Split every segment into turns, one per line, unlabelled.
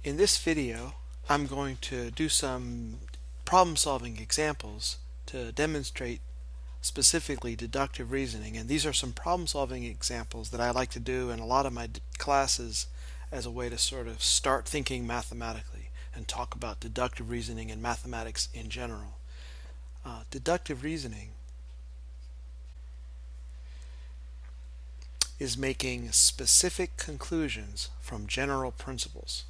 In this video, I'm going to do some problem-solving examples to demonstrate specifically deductive reasoning. And these are some problem-solving examples that I like to do in a lot of my classes as a way to sort of start thinking mathematically and talk about deductive reasoning and mathematics in general. Deductive reasoning is making specific conclusions from general principles.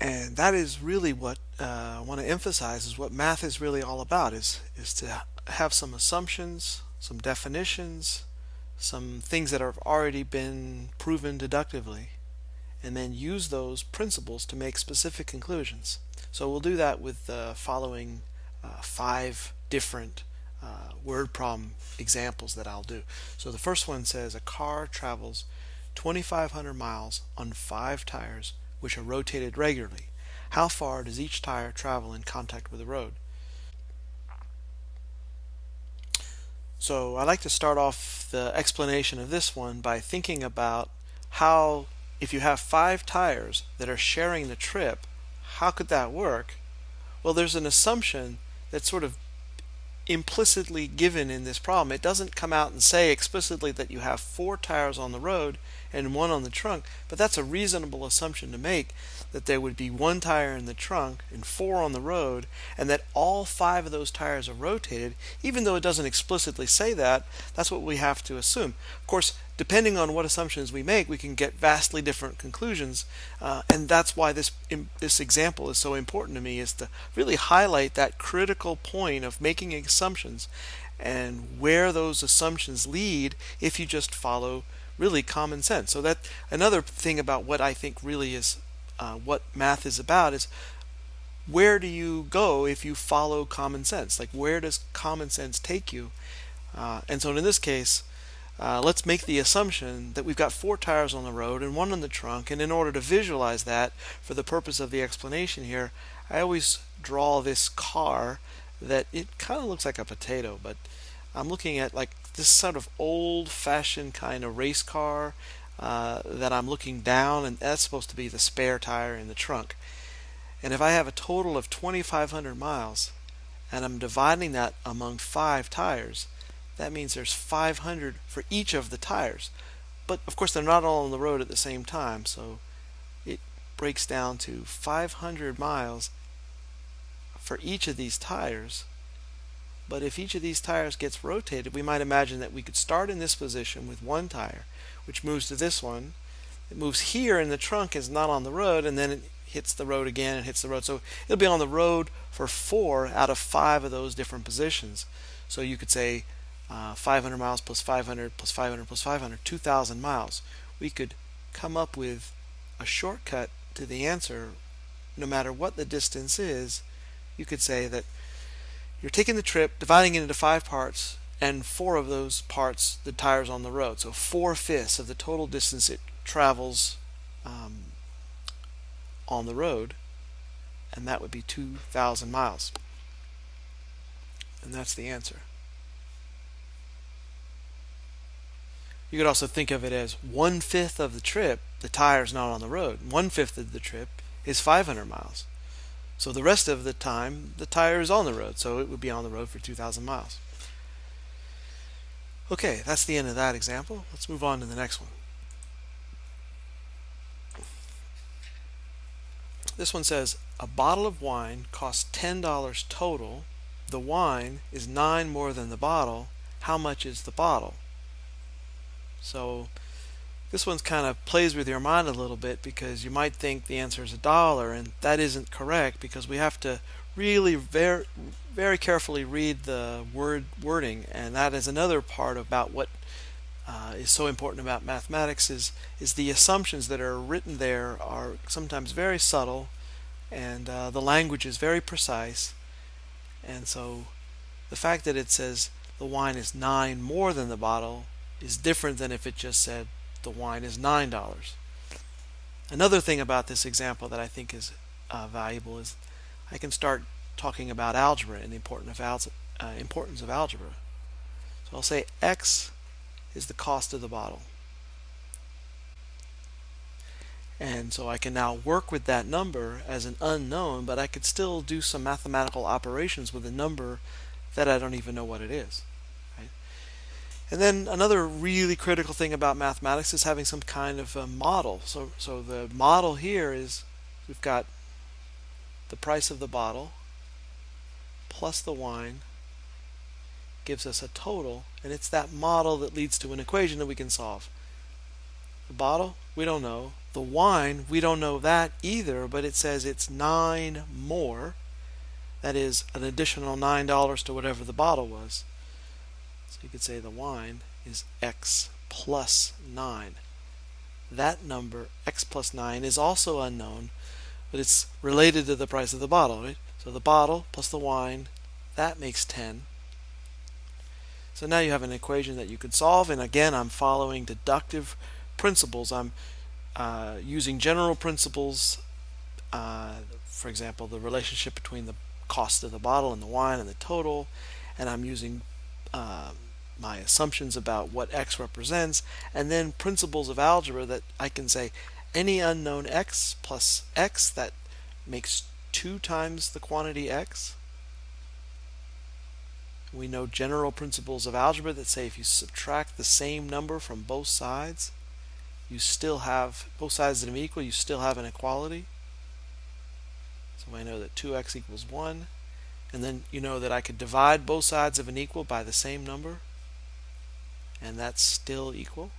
And that is really what I want to emphasize is what math is really all about, is to have some assumptions, some definitions, some things that have already been proven deductively, and then use those principles to make specific conclusions. So we'll do that with the following 5 different word problem examples that I'll do. So the first one says a car travels 2,500 miles on 5 tires which are rotated regularly. How far does each tire travel in contact with the road? So I like to start off the explanation of this one by thinking about how, if you have 5 tires that are sharing the trip, how could that work? Well, there's an assumption that's sort of implicitly given in this problem. It doesn't come out and say explicitly that you have 4 tires on the road and 1 on the trunk, but that's a reasonable assumption to make, that there would be 1 tire in the trunk and 4 on the road, and that all 5 of those tires are rotated. Even though it doesn't explicitly say that, that's what we have to assume. Of course, depending on what assumptions we make, we can get vastly different conclusions, and that's why this example is so important to me, is to really highlight that critical point of making assumptions and where those assumptions lead if you just follow really common sense. So that another thing about what I think really is what math is about is, where do you go if you follow common sense? Like, where does common sense take you? And so in this case, let's make the assumption that we've got 4 tires on the road and 1 on the trunk, and in order to visualize that for the purpose of the explanation here, I always draw this car that it kind of looks like a potato, but I'm looking at like this sort of old-fashioned kind of race car that I'm looking down, and that's supposed to be the spare tire in the trunk. And if I have a total of 2,500 miles and I'm dividing that among 5 tires, that means there's 500 for each of the tires. But of course they're not all on the road at the same time, so it breaks down to 500 miles for each of these tires. But if each of these tires gets rotated, we might imagine that we could start in this position with 1 tire, which moves to this one. It moves here in the trunk, is not on the road, and then it hits the road again and hits the road. So it'll be on the road for 4 out of 5 of those different positions. So you could say 500 miles plus 500 plus 500 plus 500, 2,000 miles. We could come up with a shortcut to the answer. No matter what the distance is, you could say that you're taking the trip, dividing it into 5 parts, and 4 of those parts, the tires on the road. So 4/5 of the total distance it travels on the road, and that would be 2,000 miles. And that's the answer. You could also think of it as 1/5 of the trip, the tire's not on the road. 1/5 of the trip is 500 miles. So the rest of the time, the tire is on the road, so it would be on the road for 2,000 miles. Okay, that's the end of that example. Let's move on to the next one. This one says, a bottle of wine costs $10 total. The wine is 9 more than the bottle. How much is the bottle? So this one's kind of plays with your mind a little bit, because you might think the answer is $1, and that isn't correct, because we have to really very carefully read the wording, and that is another part about what is so important about mathematics is the assumptions that are written there are sometimes very subtle, and the language is very precise. And so the fact that it says the wine is 9 more than the bottle is different than if it just said the wine is $9. Another thing about this example that I think is valuable is I can start talking about algebra and the importance of algebra. So I'll say X is the cost of the bottle. And so I can now work with that number as an unknown, but I could still do some mathematical operations with a number that I don't even know what it is. Right? And then another really critical thing about mathematics is having some kind of a model. So the model here is we've got the price of the bottle plus the wine gives us a total, and it's that model that leads to an equation that we can solve. The bottle, we don't know. The wine, we don't know that either, but it says it's 9 more. That is an additional $9 to whatever the bottle was. So you could say the wine is x plus 9. That number, x plus 9, is also unknown, but it's related to the price of the bottle, right? So the bottle plus the wine, that makes 10. So now you have an equation that you could solve, and again, I'm following deductive principles. I'm using general principles, for example, the relationship between the cost of the bottle and the wine and the total, and I'm using my assumptions about what x represents, and then principles of algebra that I can say any unknown x plus x, that makes 2 times the quantity x. We know general principles of algebra that say if you subtract the same number from both sides, you still have both sides that are equal, you still have an equality. So I know that 2x equals 1, and then you know that I could divide both sides of an equal by the same number, and that's still equal.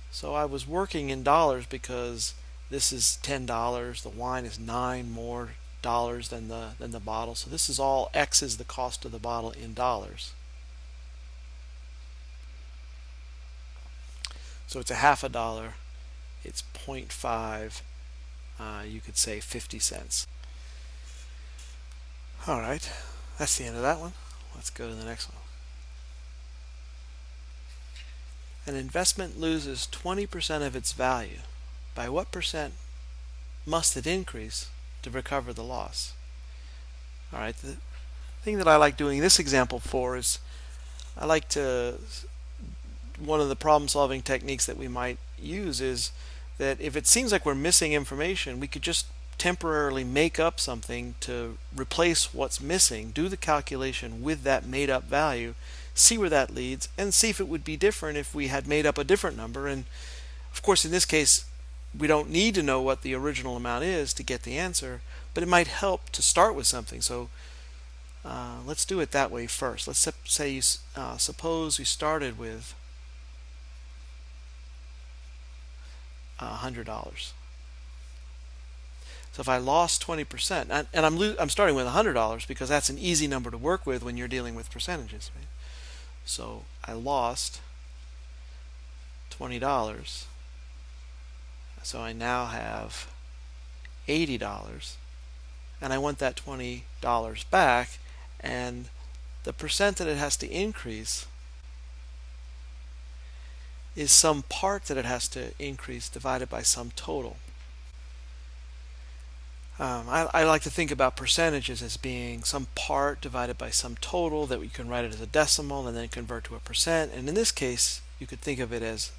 So I was working in dollars because this is $10, the wine is 9 more dollars than the bottle. So this is all x is the cost of the bottle in dollars. So it's a half a dollar. It's 0.5. You could say 50 cents. All right, that's the end of that one. Let's go to the next one. An investment loses 20% of its value. By what percent must it increase to recover the loss? All right, the thing that I like doing this example for is one of the problem solving techniques that we might use is that if it seems like we're missing information, we could just temporarily make up something to replace what's missing, do the calculation with that made up value, see where that leads, and see if it would be different if we had made up a different number. And of course, in this case, we don't need to know what the original amount is to get the answer, but it might help to start with something. So let's do it that way first. Let's say suppose we started with $100. So if I lost 20%, and I'm starting with $100 because that's an easy number to work with when you're dealing with percentages, right? So I lost $20. So I now have $80, and I want that $20 back, and the percent that it has to increase is some part that it has to increase divided by some total. I like to think about percentages as being some part divided by some total that we can write it as a decimal and then convert to a percent. And in this case, you could think of it as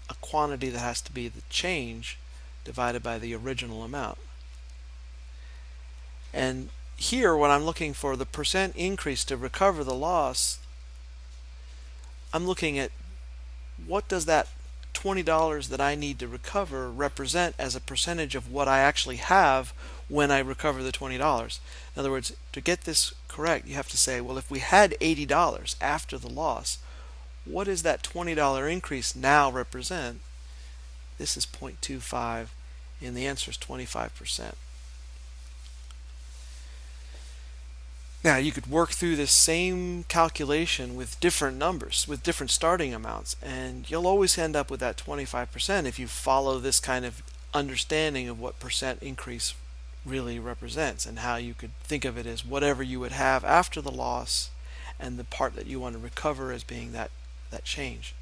a quantity that has to be the change divided by the original amount. And here, when I'm looking for the percent increase to recover the loss, I'm looking at what does that $20 that I need to recover represent as a percentage of what I actually have when I recover the $20. In other words, to get this correct, you have to say, well, if we had $80 after the loss, what does that $20 increase now represent? This is 0.25, and the answer is 25%. Now, you could work through this same calculation with different numbers, with different starting amounts, and you'll always end up with that 25% if you follow this kind of understanding of what percent increase really represents and how you could think of it as whatever you would have after the loss and the part that you want to recover as being that change.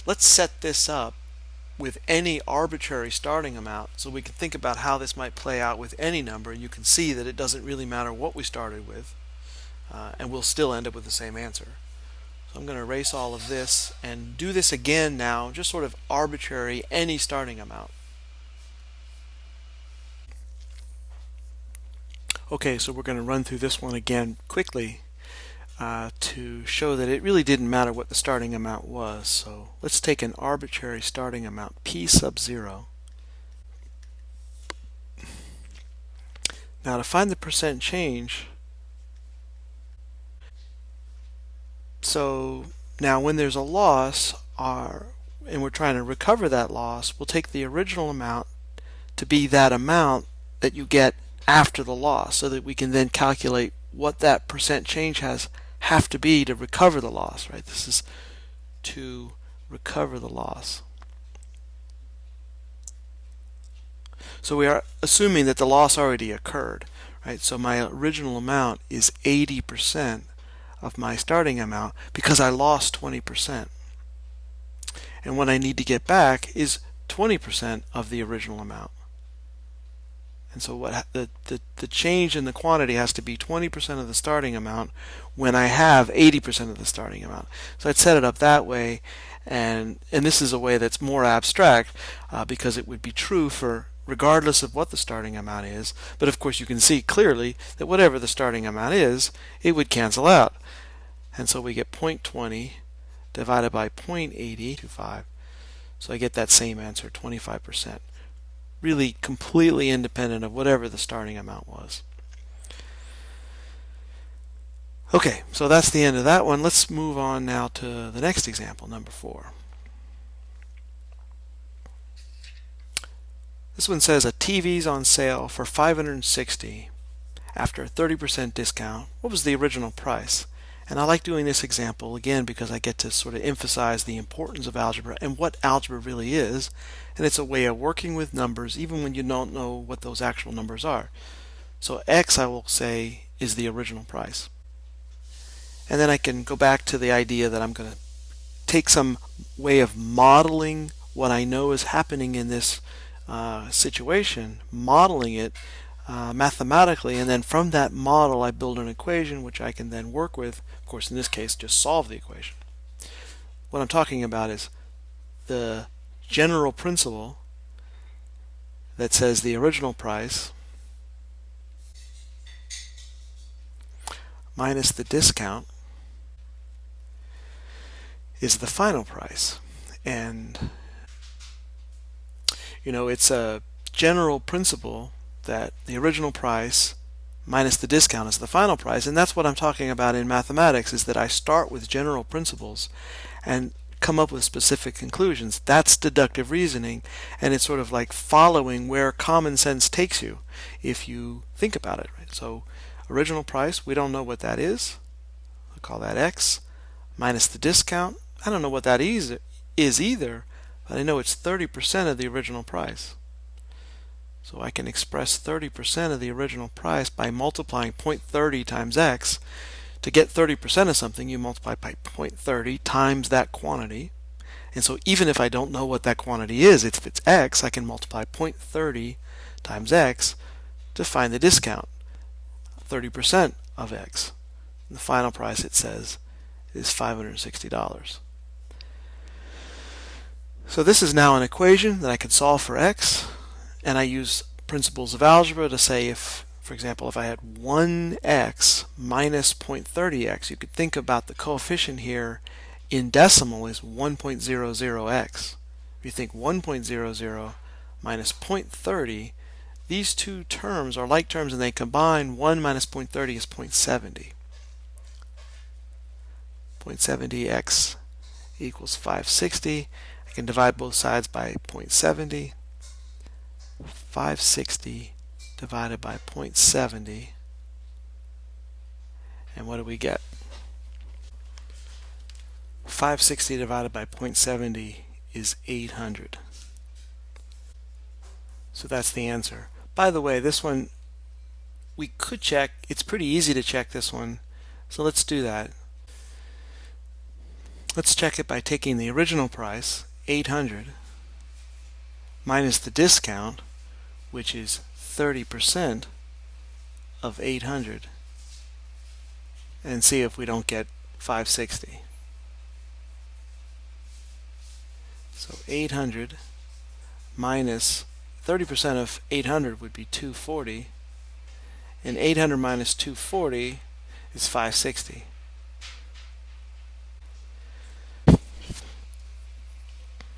Let's set this up with any arbitrary starting amount so we can think about how this might play out with any number. You can see that it doesn't really matter what we started with, and we'll still end up with the same answer. So I'm going to erase all of this and do this again now, just sort of arbitrary, any starting amount. Okay, so we're going to run through this one again quickly to show that it really didn't matter what the starting amount was. So let's take an arbitrary starting amount, p sub 0. Now to find the percent change, so now when there's a loss, and we're trying to recover that loss, we'll take the original amount to be that amount that you get after the loss, so that we can then calculate what that percent change have to be to recover the loss, right? This is to recover the loss. So we are assuming that the loss already occurred, right? So my original amount is 80% of my starting amount because I lost 20%. And what I need to get back is 20% of the original amount. And so what the change in the quantity has to be 20% of the starting amount when I have 80% of the starting amount. So I'd set it up that way, and this is a way that's more abstract because it would be true for regardless of what the starting amount is. But of course you can see clearly that whatever the starting amount is, it would cancel out. And so we get 0.20 divided by 0.8025. So I get that same answer, 25%. Really completely independent of whatever the starting amount was. Okay, so that's the end of that one. Let's move on now to the next example, number 4. This one says a TV's on sale for $560 after a 30% discount. What was the original price? And I like doing this example again because I get to sort of emphasize the importance of algebra and what algebra really is. And it's a way of working with numbers even when you don't know what those actual numbers are. So x, I will say, is the original price. And then I can go back to the idea that I'm going to take some way of modeling what I know is happening in this situation, modeling it mathematically, and then from that model I build an equation which I can then work with. Of course, in this case, just solve the equation. What I'm talking about is the general principle that says the original price minus the discount is the final price. And it's a general principle that the original price minus the discount is the final price, and that's what I'm talking about in mathematics, is that I start with general principles and come up with specific conclusions. That's deductive reasoning, and it's sort of like following where common sense takes you if you think about it, right? So original price, we don't know what that is. I'll call that x minus the discount. I don't know what that is either, but I know it's 30% of the original price. So I can express 30% of the original price by multiplying 0.30 times x. To get 30% of something, you multiply by 0.30 times that quantity. And so even if I don't know what that quantity is, if it's x, I can multiply 0.30 times x to find the discount, 30% of x. And the final price, it says, is $560. So this is now an equation that I can solve for x. And I use principles of algebra to say if, for example, if I had 1x minus 0.30x, you could think about the coefficient here in decimal is 1.00x. If you think 1.00 minus 0.30, these two terms are like terms and they combine. 1 minus 0.30 is 0.70. 0.70x equals 560. I can divide both sides by 0.70. 560 divided by 0.70, and what do we get? 560 divided by 0.70 is 800. So that's the answer. By the way, this one we could check. It's pretty easy to check this one, so let's do that. Let's check it by taking the original price, 800, minus the discount, which is 30% of 800, and see if we don't get 560. So 800 minus 30% of 800 would be 240, and 800 minus 240 is 560.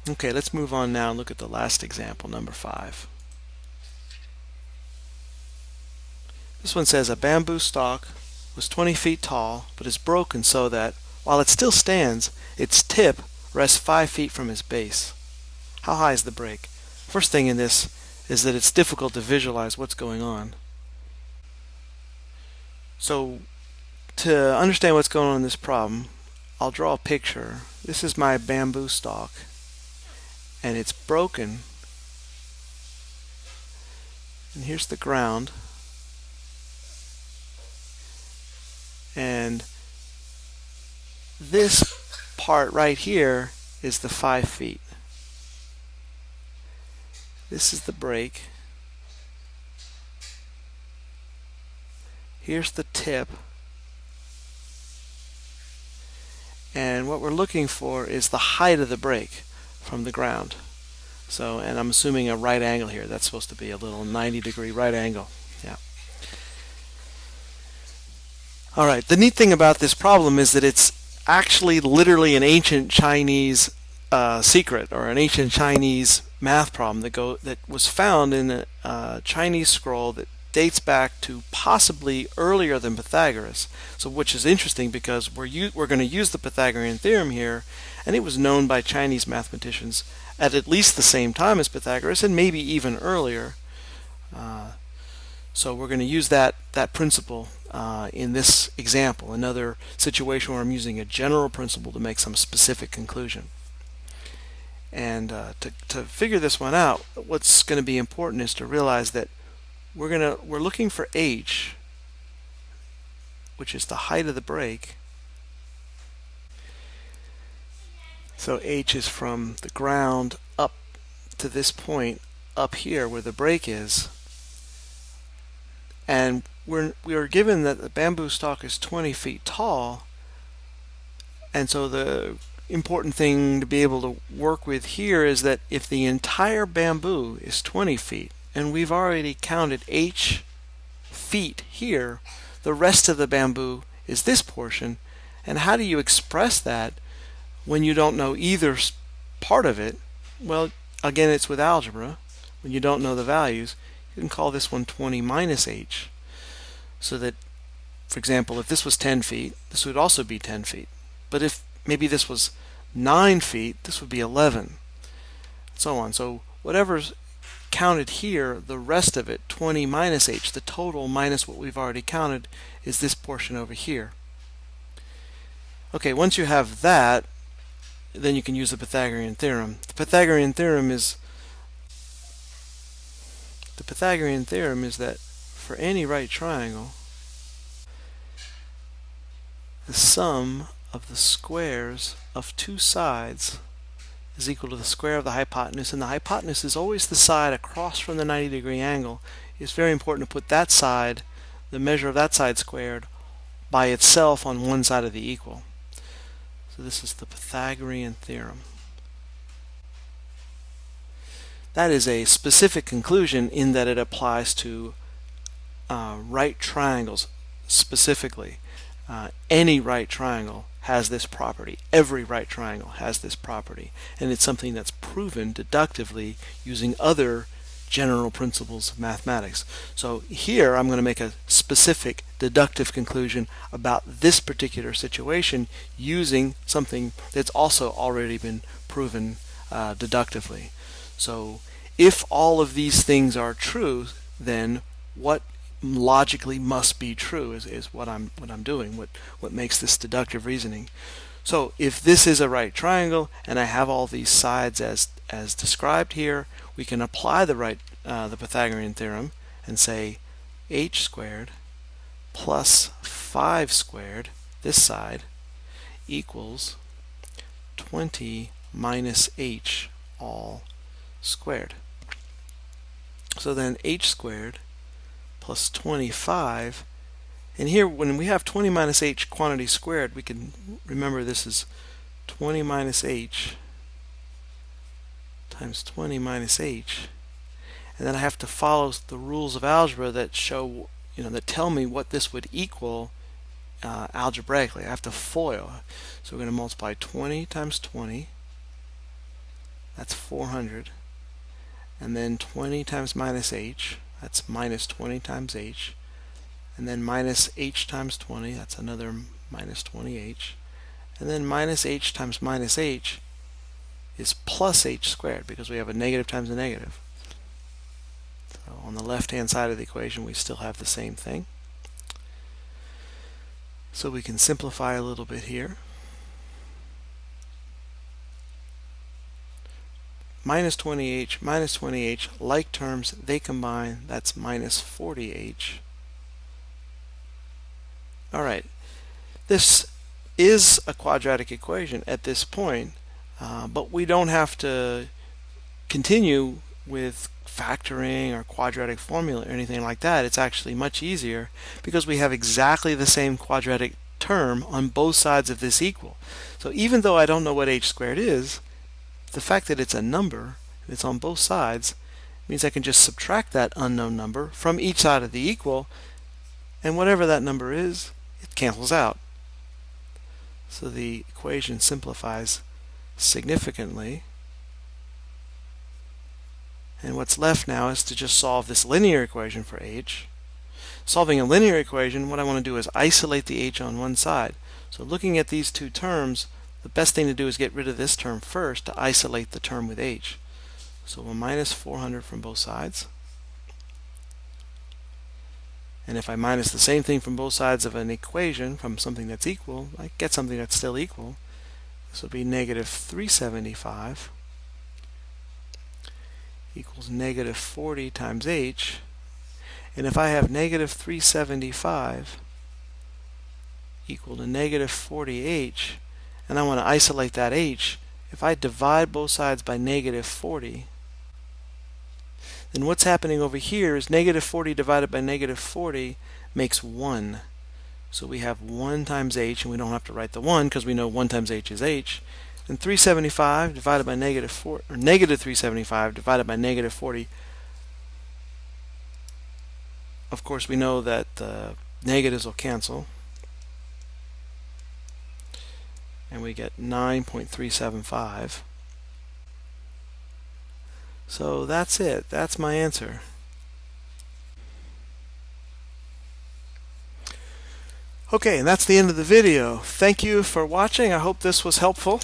Okay, let's move on now and look at the last example, number 5. This one says a bamboo stalk was 20 feet tall, but is broken so that, while it still stands, its tip rests 5 feet from its base. How high is the break? First thing in this is that it's difficult to visualize what's going on. So, to understand what's going on in this problem, I'll draw a picture. This is my bamboo stalk, and it's broken. And here's the ground. And this part right here is the 5 feet. This is the break. Here's the tip. And what we're looking for is the height of the break from the ground. So, and I'm assuming a right angle here. That's supposed to be a little 90-degree right angle. Yeah. All right. The neat thing about this problem is that it's actually literally an ancient Chinese secret, or an ancient Chinese math problem that was found in a Chinese scroll that dates back to possibly earlier than Pythagoras. So, which is interesting because we're going to use the Pythagorean theorem here, and it was known by Chinese mathematicians at least the same time as Pythagoras, and maybe even earlier. So we're going to use that principle in this example, another situation where I'm using a general principle to make some specific conclusion. And to figure this one out, what's going to be important is to realize that we're looking for h, which is the height of the break. So h is from the ground up to this point up here where the break is. And we are given that the bamboo stalk is 20 feet tall, and so the important thing to be able to work with here is that if the entire bamboo is 20 feet, and we've already counted h feet here, the rest of the bamboo is this portion. And how do you express that when you don't know either part of it? Well, again, it's with algebra. When you don't know the values, you can call this one 20 minus h. So that, for example, if this was 10 feet, this would also be 10 feet. But if maybe this was 9 feet, this would be 11. And so on. So whatever's counted here, the rest of it, 20 minus h, the total minus what we've already counted, is this portion over here. Okay, once you have that, then you can use the Pythagorean theorem. The Pythagorean theorem is that for any right triangle, the sum of the squares of two sides is equal to the square of the hypotenuse, and the hypotenuse is always the side across from the 90-degree angle. It's very important to put that side, the measure of that side squared, by itself on one side of the equal. So this is the Pythagorean theorem. That is a specific conclusion in that it applies to right triangles specifically. Any right triangle has this property. Every right triangle has this property. And it's something that's proven deductively using other general principles of mathematics. So here I'm going to make a specific deductive conclusion about this particular situation using something that's also already been proven deductively. So if all of these things are true, then what logically must be true is what I'm doing, what makes this deductive reasoning. So if this is a right triangle and I have all these sides as described here, we can apply the Pythagorean theorem and say h squared plus 5 squared, this side, equals 20 minus h all squared. So then h squared plus 25, and here when we have 20 minus h quantity squared, we can remember this is 20 minus h times 20 minus h. And then I have to follow the rules of algebra that show, that tell me what this would equal algebraically. I have to FOIL. So we're going to multiply 20 times 20. That's 400. And then 20 times minus h. That's minus 20 times h. And then minus h times 20. That's another minus 20h. And then minus h times minus h is plus h squared, because we have a negative times a negative. So on the left-hand side of the equation, we still have the same thing. So we can simplify a little bit here. Minus 20h, like terms, they combine. That's minus 40h. All right. This is a quadratic equation at this point, but we don't have to continue with factoring or quadratic formula or anything like that. It's actually much easier because we have exactly the same quadratic term on both sides of this equal. So even though I don't know what h squared is, the fact that it's a number, and it's on both sides, means I can just subtract that unknown number from each side of the equal, and whatever that number is, it cancels out. So the equation simplifies significantly. And what's left now is to just solve this linear equation for h. Solving a linear equation, what I want to do is isolate the h on one side. So looking at these two terms, the best thing to do is get rid of this term first to isolate the term with h. So we'll minus 400 from both sides. And if I minus the same thing from both sides of an equation, from something that's equal, I get something that's still equal. This will be negative 375 equals negative 40 times h. And if I have negative 375 equal to negative 40h, and I want to isolate that h, if I divide both sides by negative 40, then what's happening over here is negative 40 divided by negative 40 makes 1. So we have 1 times h, and we don't have to write the 1 because we know 1 times h is h. And 375 divided by negative 4, or negative 375 divided by negative 40, of course we know that the negatives will cancel, and we get 9.375. So that's it. That's my answer. Okay, and that's the end of the video. Thank you for watching. I hope this was helpful.